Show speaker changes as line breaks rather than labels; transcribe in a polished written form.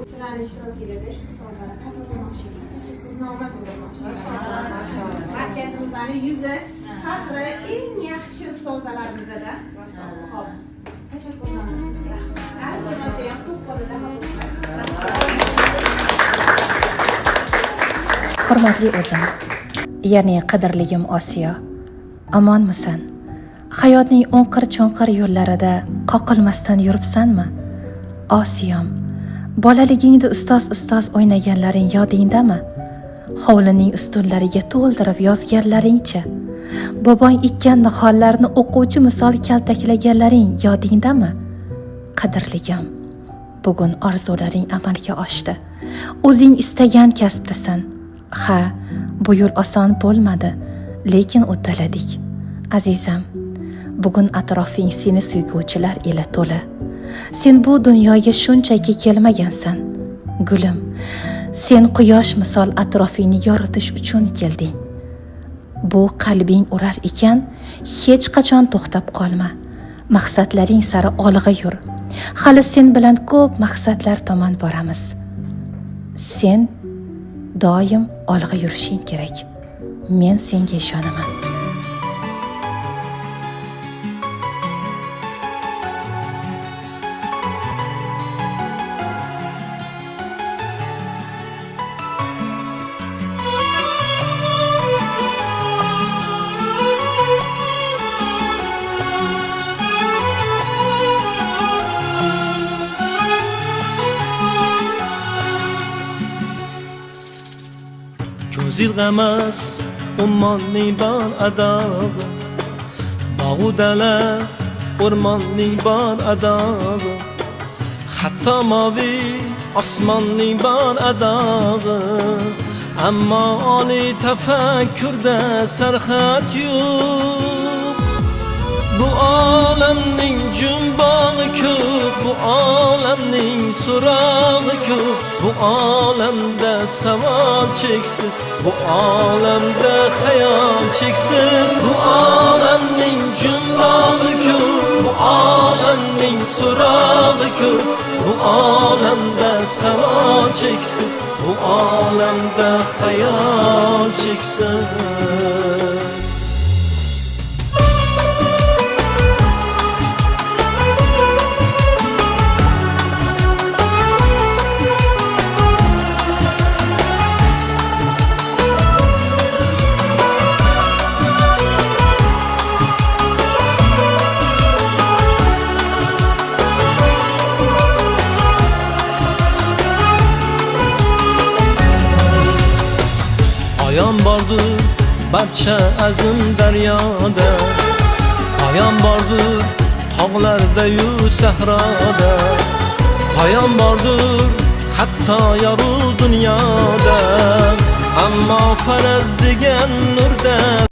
Sizlarni ishtirokida shu ustozlarni tabriklamoqchiman. Tashakkurnoma bildirmoqchiman. Markazimizning yuzi faxri eng yaxshi ustozlarimizdan. Xo'p. Tashakkurnoma sizga. Arzimizga ham ko'p qo'lida
Hurmatli o'zim, ya'ni qadrligim Osiyo, omonmisan? Hayotning o'nqir-cho'nqir yo'llarida qoqilmasdan yuribsanmi? Osiyom, bolaligingda ustoz o'ynaganlaring yodingdami? Hovlining ustunlariga to'ldirib yozganlaringcha, bobong ekkan nihollarni o'quvchi misol kaltaklaganlaring yodingdami? Qadrligim, bugun orzularing amalga oshdi. O'zing istagan kasbdasan. Ha, bu yo'l oson bo'lmadi, lekin uddaladik. Azizam, bugun atrofing seni suyguvchilar ila to'la. Sen bu dunyoga shunchaki kelmagansan. Gulim, sen quyosh misol atrofingni yoritish uchun kelding. Bu qalbing urar ekan, hech qachon to'xtab qolma. Maqsadlaring sari olg'a yur. Hali sen bilan ko'p maqsadlar tomon boramiz. Sen doim olg'a yurishing kerak. Men senga ishonaman.
Ko'z ilg'amas ummonning bor adog'i, bog'u dala o'rmonning bor adog'i, hatto moviy osmonning bor adog'i. Ammo oliy tafakkurda sarhad yo'q. Bu olamning jumbog'i ko'p, bu olamning so'rog'i ko'p, bu olamda savol cheksiz, bu olamda xayol cheksiz. Bu olamning jumbog'i ko'p, bu olamning so'rog'i ko'p, bu olamda savol cheksiz, bu olamda xayol cheksiz. Ayon bordur barcha azim daryoda, ayon bordur tog'larda-yu sahroda, ayon bordur hatto yorug' dunyoda. Ammo faraz degan nurda